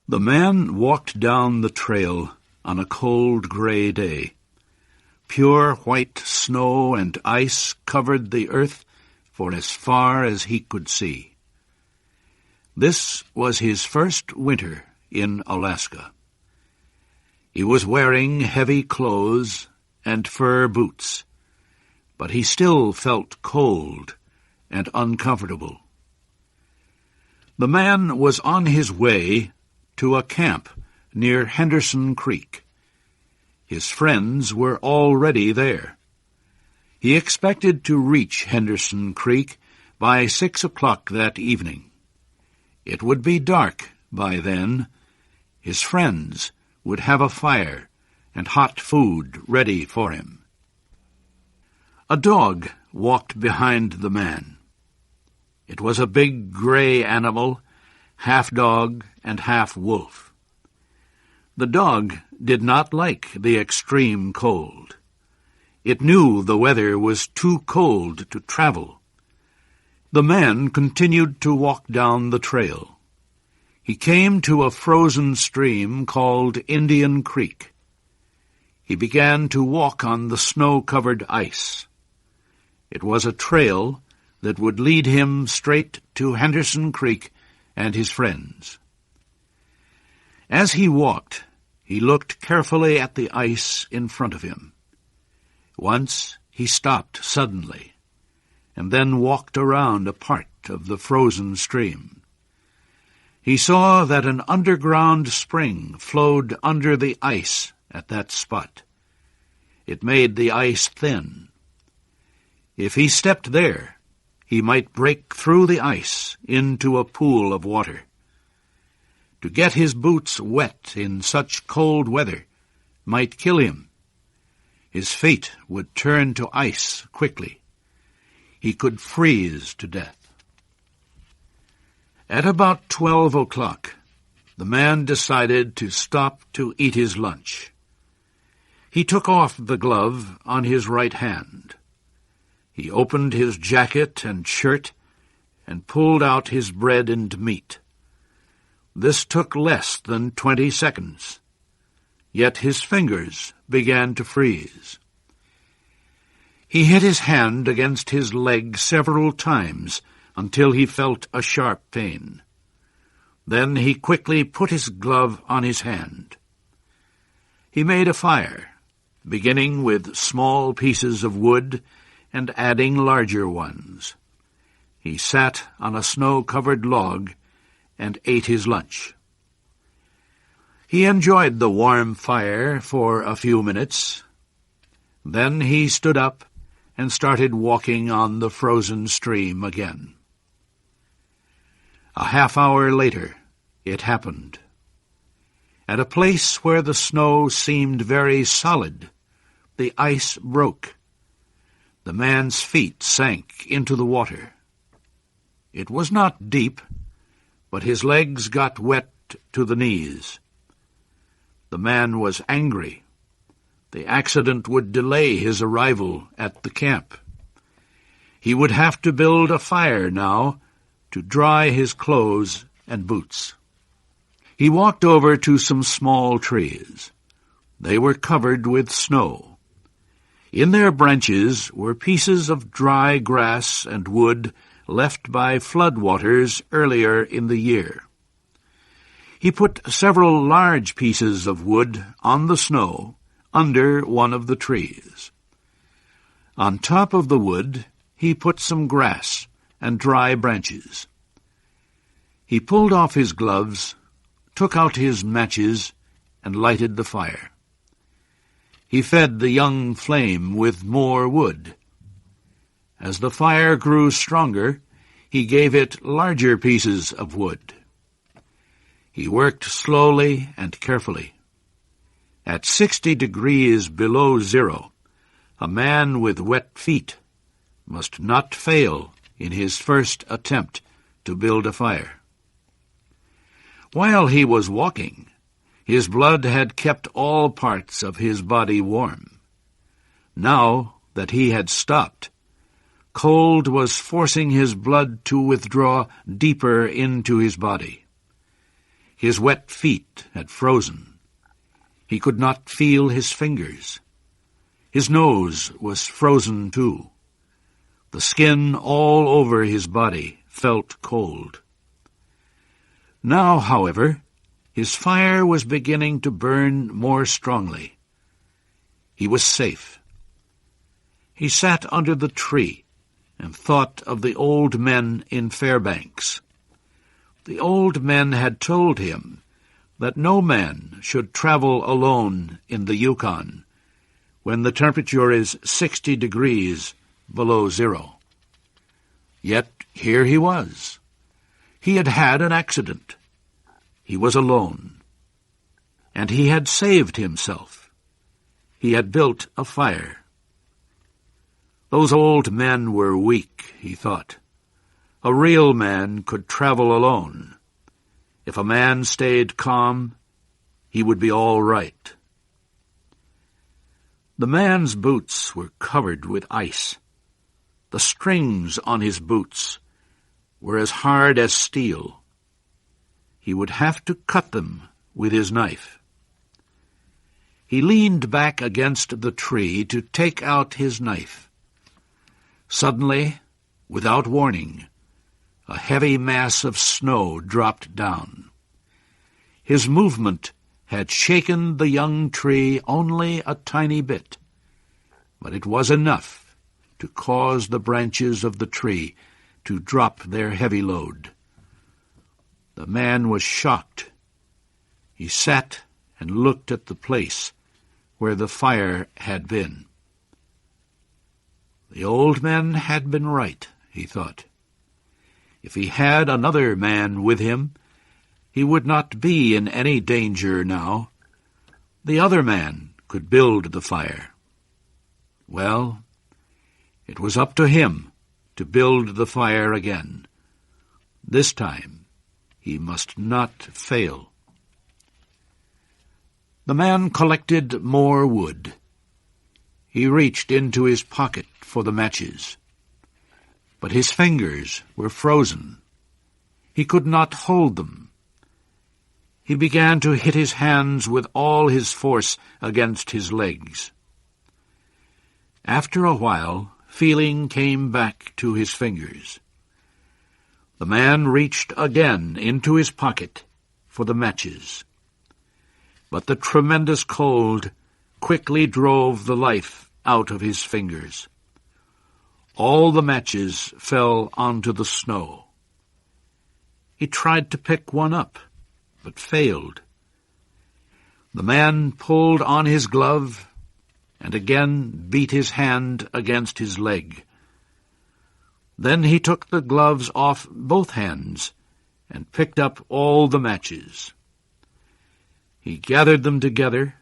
The man walked down the trail on a cold gray day. Pure white snow and ice covered the earth for as far as he could see. This was his first winter in Alaska. He was wearing heavy clothes and fur boots, but he still felt cold and uncomfortable. The man was on his way to a camp near Henderson Creek. His friends were already there. He expected to reach Henderson Creek by 6 o'clock that evening. It would be dark by then. His friends would have a fire and hot food ready for him. A dog walked behind the man. It was a big gray animal, half dog and half wolf. The dog did not like the extreme cold. It knew the weather was too cold to travel. The man continued to walk down the trail. He came to a frozen stream called Indian Creek. He began to walk on the snow-covered ice. It was a trail that would lead him straight to Henderson Creek and his friends. As he walked, he looked carefully at the ice in front of him. Once he stopped suddenly, and then walked around a part of the frozen stream. He saw that an underground spring flowed under the ice at that spot. It made the ice thin. If he stepped there, he might break through the ice into a pool of water. To get his boots wet in such cold weather might kill him. His feet would turn to ice quickly. He could freeze to death. At about 12 o'clock, the man decided to stop to eat his lunch. He took off the glove on his right hand. He opened his jacket and shirt and pulled out his bread and meat. This took less than 20 seconds, yet his fingers began to freeze. He hit his hand against his leg several times until he felt a sharp pain. Then he quickly put his glove on his hand. He made a fire, beginning with small pieces of wood and adding larger ones. He sat on a snow-covered log and ate his lunch. He enjoyed the warm fire for a few minutes. Then he stood up and started walking on the frozen stream again. A half-hour later, it happened. At a place where the snow seemed very solid, the ice broke. The man's feet sank into the water. It was not deep, but his legs got wet to the knees. The man was angry. The accident would delay his arrival at the camp. He would have to build a fire now to dry his clothes and boots. He walked over to some small trees. They were covered with snow. In their branches were pieces of dry grass and wood left by floodwaters earlier in the year. He put several large pieces of wood on the snow under one of the trees. On top of the wood, he put some grass and dry branches. He pulled off his gloves, took out his matches, and lighted the fire. He fed the young flame with more wood. As the fire grew stronger, he gave it larger pieces of wood. He worked slowly and carefully. At 60 degrees below zero, a man with wet feet must not fail in his first attempt to build a fire. While he was walking, his blood had kept all parts of his body warm. Now that he had stopped, cold was forcing his blood to withdraw deeper into his body. His wet feet had frozen. He could not feel his fingers. His nose was frozen too. The skin all over his body felt cold. Now, however, his fire was beginning to burn more strongly. He was safe. He sat under the tree and thought of the old men in Fairbanks. The old men had told him that no man should travel alone in the Yukon when the temperature is 60 degrees below zero. Yet here he was. He had had an accident. He was alone. And he had saved himself. He had built a fire. Those old men were weak, he thought. A real man could travel alone. If a man stayed calm, he would be all right. The man's boots were covered with ice. The strings on his boots were as hard as steel. He would have to cut them with his knife. He leaned back against the tree to take out his knife. Suddenly, without warning, a heavy mass of snow dropped down. His movement had shaken the young tree only a tiny bit, but it was enough to cause the branches of the tree to drop their heavy load. The man was shocked. He sat and looked at the place where the fire had been. The old man had been right, he thought. If he had another man with him, he would not be in any danger now. The other man could build the fire. Well, it was up to him to build the fire again. This time he must not fail. The man collected more wood. He reached into his pocket for the matches. But his fingers were frozen. He could not hold them. He began to hit his hands with all his force against his legs. After a while, feeling came back to his fingers. The man reached again into his pocket for the matches. But the tremendous cold quickly drove the life out of his fingers. All the matches fell onto the snow. He tried to pick one up, but failed. The man pulled on his glove and again beat his hand against his leg. Then he took the gloves off both hands and picked up all the matches. He gathered them together.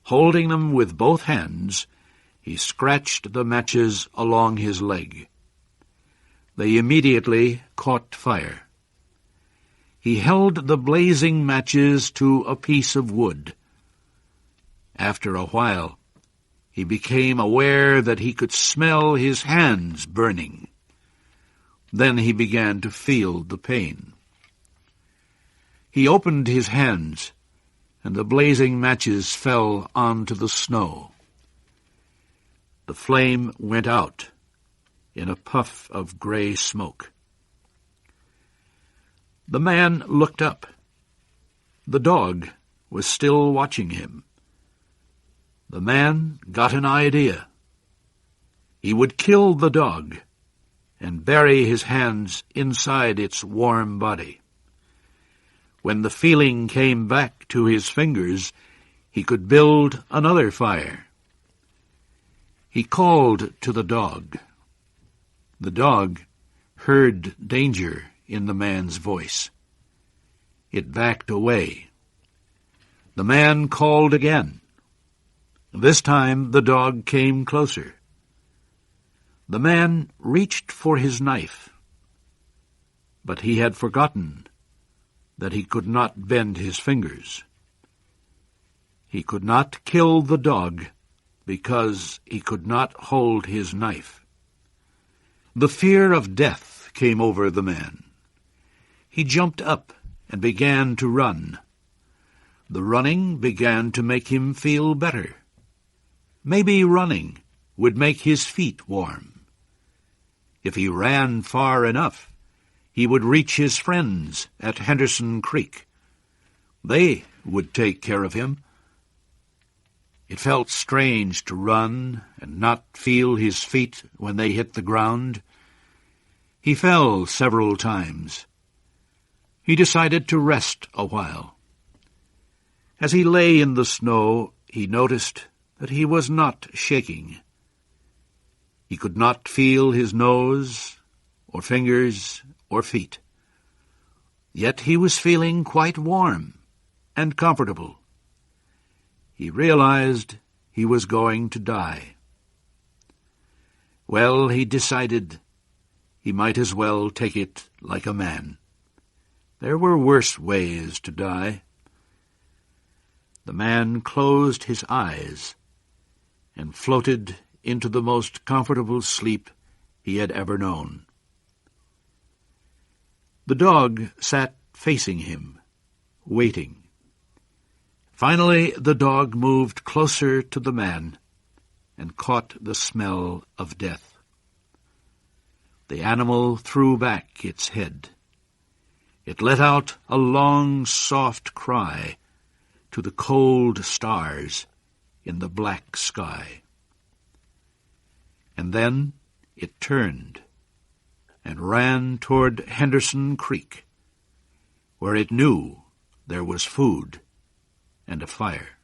Holding them with both hands, he scratched the matches along his leg. They immediately caught fire. He held the blazing matches to a piece of wood. After a while, he became aware that he could smell his hands burning. Then he began to feel the pain. He opened his hands, and the blazing matches fell onto the snow. The flame went out in a puff of gray smoke. The man looked up. The dog was still watching him. The man got an idea. He would kill the dog and bury his hands inside its warm body. When the feeling came back to his fingers, he could build another fire. He called to the dog. The dog heard danger in the man's voice. It backed away. The man called again. This time the dog came closer. The man reached for his knife, but he had forgotten that he could not bend his fingers. He could not kill the dog because he could not hold his knife. The fear of death came over the man. He jumped up and began to run. The running began to make him feel better. Maybe running would make his feet warm. If he ran far enough, he would reach his friends at Henderson Creek. They would take care of him. It felt strange to run and not feel his feet when they hit the ground. He fell several times. He decided to rest a while. As he lay in the snow, he noticed that he was not shaking. He could not feel his nose, or fingers, or feet. Yet he was feeling quite warm and comfortable. He realized he was going to die. Well, he decided he might as well take it like a man. There were worse ways to die. The man closed his eyes and floated into the most comfortable sleep he had ever known. The dog sat facing him, waiting. Finally, the dog moved closer to the man and caught the smell of death. The animal threw back its head. It let out a long, soft cry to the cold stars in the black sky. And then it turned and ran toward Henderson Creek, where it knew there was food and a fire.